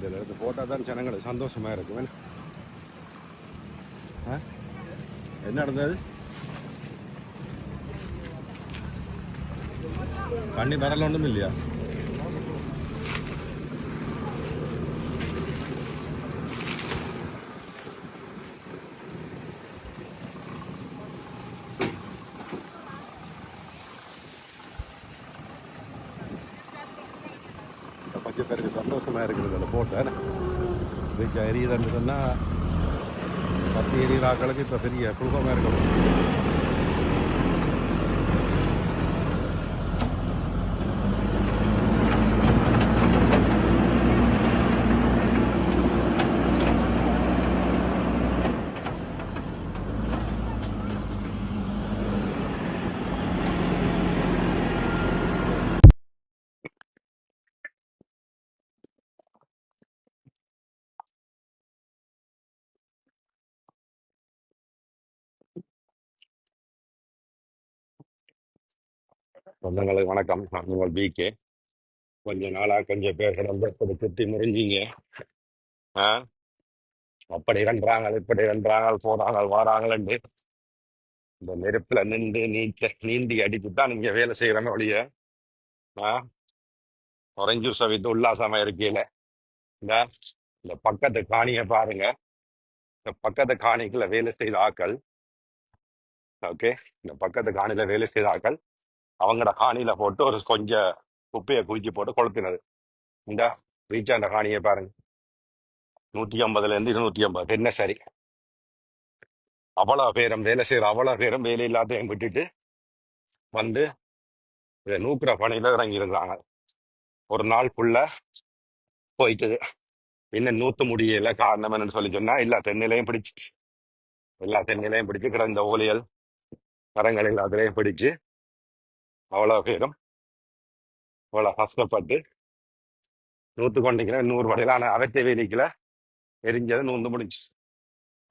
இதில் எடுத்து போட்டால் தான் ஜனங்களுக்கு சந்தோஷமா இருக்கும். என்ன நடந்தது? பண்ணி வரல ஒன்றும் இல்லையா? கொஞ்சம் பேருக்கு சந்தோஷமா இருக்குது இதில் போட்டேன். வீச்சா எரியுதுன்னு சொன்னால் பத்து எரியுறாக்களுக்கு இப்போ பெரிய குழுக்கமாக இருக்கணும். சொந்தங்களுக்கு வணக்கம். நான் உங்கள் பிகே. கொஞ்ச நாளாக கொஞ்சம் பேர் கிடந்து இப்படி குத்தி முறிஞ்சிங்க. ஆ அப்படி கன்றாங்க இப்படி கன்றாங்க போறாங்க வாராங்கன்னு இந்த நெருப்புல நின்று நீந்தி அடித்து தான் நீங்க வேலை செய்யறமே ஒழிய ஆ ஒரஞ்சு சவித்து உல்லாசமா இருக்கையில இந்த இந்த பக்கத்து காணியை பாருங்க. இந்த பக்கத்து காணிக்குள்ள வேலை செய்த ஆக்கள், ஓகே, இந்த பக்கத்து காணியில வேலை செய்த ஆக்கள் அவங்களோட காணியில போட்டு ஒரு கொஞ்சம் குப்பையை குவிச்சு போட்டு கொளுத்தினது. இந்த ரீச்சாண்ட காணியை பாருங்க, 150 இருந்து 250 என்ன சரி. அவ்வளவு பேரும் வேலை செய்யற அவ்வளவு பேரும் வேலை இல்லாதையும் விட்டுட்டு வந்து இதை நூக்குற பணியில இறங்கி இருக்கிறாங்க. ஒரு நாள் ஃபுல்லா போயிட்டு இன்னும் நூத்து முடியல. காரணம் என்னன்னு சொல்லி சொன்னா எல்லா தென்னையிலையும் பிடிச்சு கிடந்த ஓலியல் மரங்கள் எல்லாத்திலையும் பிடிச்சு அவ்வளவு பேரும் அவ்வளவு கஷ்டப்பட்டு நூத்து கொண்டிக்கிற 100 வடையில. ஆனா அவற்றை வேலிக்கல எரிஞ்சது நூந்து முடிச்சு.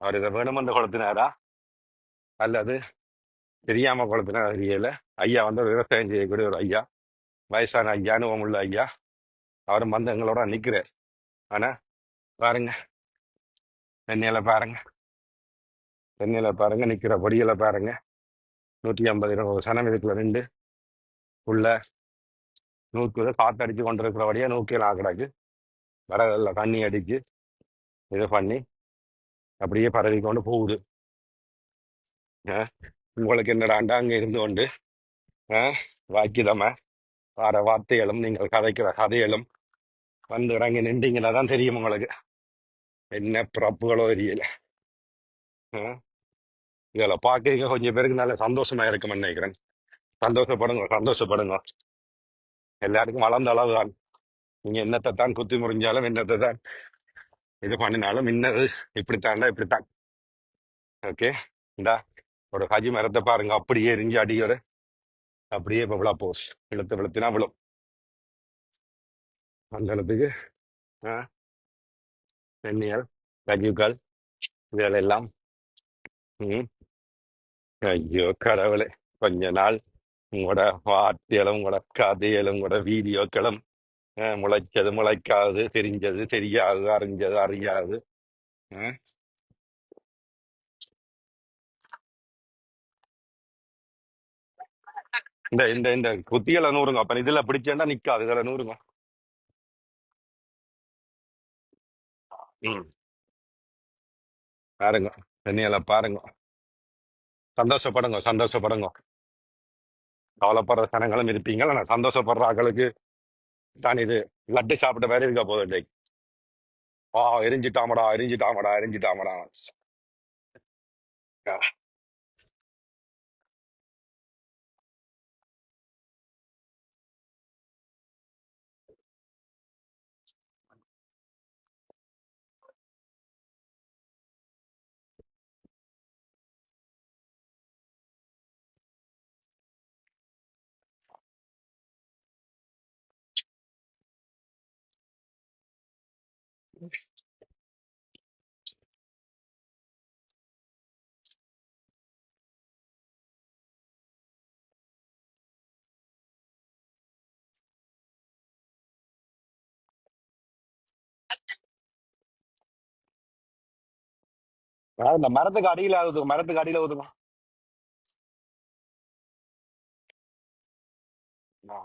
அவர் இதை வேணுமென்று கொளுத்தினாரா அல்லது தெரியாம கொளுத்தினா தெரியல. ஐயா வந்து ஒரு விவசாயம் செய்யக்கூடிய ஒரு ஐயா, வயசான ஐயா, அனுபவம் உள்ள ஐயா. அவரும் வந்து எங்களோட நிக்கிறார். ஆனா பாருங்க, தென்னையில பாருங்க நிக்கிற பொடியில பாருங்க, 150 200 சனம் இதுக்குள்ள நின்று உள்ள நூக்குது. காத்தடிச்சு கொண்டிருக்கிறபடியே நூக்கில் ஆக்கிடாக்கு விறகுல தண்ணி அடிச்சு இது பண்ணி அப்படியே பரவி கொண்டு போகுது. அஹ் உங்களுக்கு என்னடாண்டா அங்க இருந்து கொண்டு வாக்கிதம வார வார்த்தைகளும் நீங்கள் கதைக்கிற கதைகளும் வந்து இறங்கி நின்றீங்கன்னா தான் தெரியும் உங்களுக்கு என்ன பிறப்புகளோ தெரியல. அஹ் இதுல பார்க்க கொஞ்சம் பேருக்கு நல்ல சந்தோஷமா இருக்கும்னு நினைக்கிறேன். சந்தோஷப்படுங்க, சந்தோஷப்படுங்க. எல்லாருக்கும் வளர்ந்த அளவு தான். நீங்க என்னத்தை தான் குத்தி முறிஞ்சாலும் என்னத்தை தான் இது பண்ணினாலும் இன்னது இப்படித்தான். ஓகே, இந்தா ஒரு ஹஜி மரத்தை பாருங்க, அப்படியே எரிஞ்சு அடியோட அப்படியே இப்போ விழா போஸ் விழுத்தினா விழும் அந்த இடத்துக்கு. தென்னியல் கஜுக்கள் இதுகள் எல்லாம். ம், ஐயோ கடவுளே, கொஞ்ச நாள் உங்களோட வார்த்தைகளும் உங்களோட கதைகளும் உங்களோட வீடியோக்களும் முளைச்சது முளைக்காது, தெரிஞ்சது தெரியாது, அறிஞ்சது அறியாது. அஹ் இந்த இந்த இந்த குத்திகளை நூறுங்க. அப்ப இதுல பிடிச்சேன்னா நிக்காது, இதுல நூறுங்க. ம், பாருங்க, தென்னியலை பாருங்க. சந்தோஷப்படுங்க. கவலைப்படுற சனங்களும் இருப்பீங்க. ஆனா சந்தோஷப்படுற ஆக்களுக்கு தான் இது லட்டு சாப்பிட்ட மாதிரி இருக்க போகுது இன்னைக்கு. எரிஞ்சிட்டாமடா. இந்த மரத்துக்கு அடியில ஊதுங்க, மரத்துக்கு அடியில ஊதுங்க. ஆ.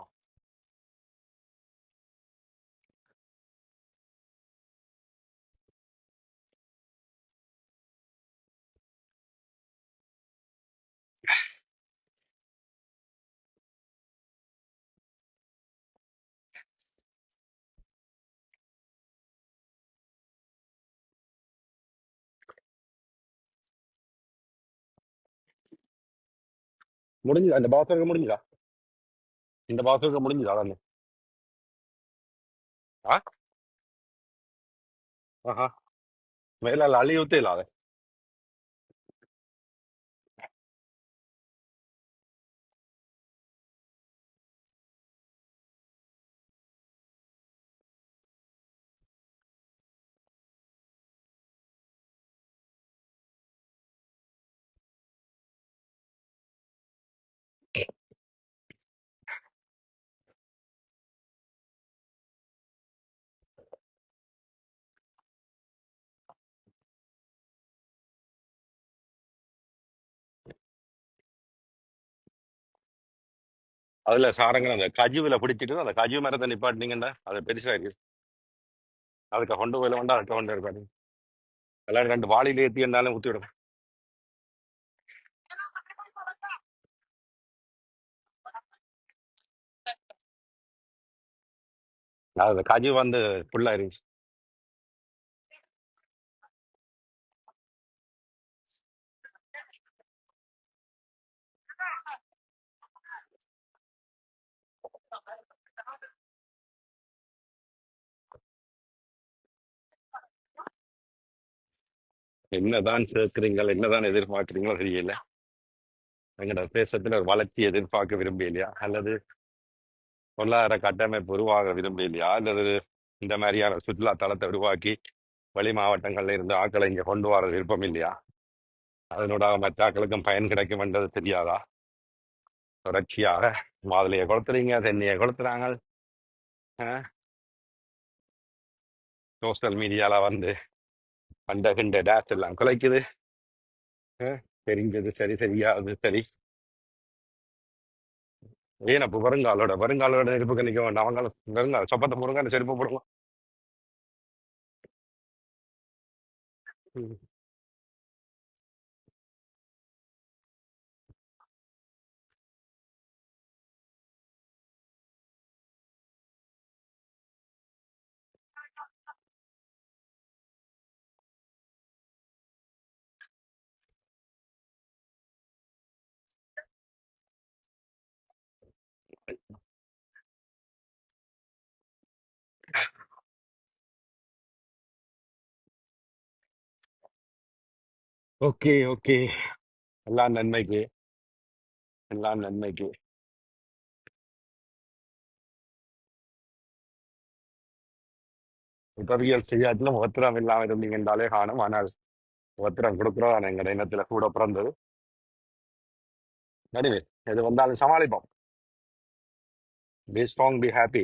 முடிஞ்சுதா இந்த பாஸ் இருக்க முடிஞ்சுதா? இந்த பாஸ் இருக்க முடிஞ்சுதா தானே? ஆ. ஆஹா. மேல அழி ஊத்தே இல்லாத. அதுல சாரங்கள் அந்த கஜுவில பிடிச்சிட்டு அந்த கஜு மரத்தை நிப்பாட்டினீங்கன்னா அது பெருசா இருக்கு. அதுக்கு கொண்டு போயில வேண்டாம், அதுக்கு கொண்டு இருக்காது. எல்லாம் ரெண்டு வாளியில ஏற்றி இருந்தாலும் ஊற்றி விடும். அது கஜு வந்து ஃபுல்லா இருந்துச்சு. என்னதான் கேட்குறீங்கள், என்னதான் எதிர்பார்க்குறீங்களோ தெரியல. எங்களோட தேசத்துல ஒரு வளர்ச்சி எதிர்பார்க்க விரும்பலையா, அல்லது பொருளாதார கட்டமைப்பு உருவாக விரும்பலையா, அல்லது இந்த மாதிரியான சுற்றுலா தலத்தை உருவாக்கி வெளி மாவட்டங்கள்ல இருந்து ஆட்களை இங்க கொண்டு வர விருப்பம் இல்லையா? அதனோட மற்ற ஆட்களுக்கும் பயன் கிடைக்கும் என்றது தெரியாதா? தொடர்ச்சியாக மாதுளையை கொளுத்துறீங்க, தென்னையை கொளுத்துறாங்க. சோசியல் மீடியால வந்து அந்த கிண்ட டேஸ் எல்லாம் குலைக்குது. அஹ், தெரிஞ்சது சரி, தெரியாது சரி. ஏன் அப்போ வருங்காலோட நெருப்புக்கு நிற்க வேண்டாம்? அவங்க வருங்கால சொப்பத்தை போடுங்க, அந்த செருப்பு போடுங்க. ம். Okay, okay. எல்லாம் நன்மைக்கு, எல்லாம் நன்மைக்கு. உதவிகள் செய்யாட்டிலும் உத்திரம் இல்லாம இருந்தீங்க என்றாலே காணும். ஆனால் உத்திரம் கொடுக்குறோம் எங்க இனத்துல கூட பிறந்தது. நடுவே எது வந்தாலும் சமாளிப்போம். Be strong, be happy.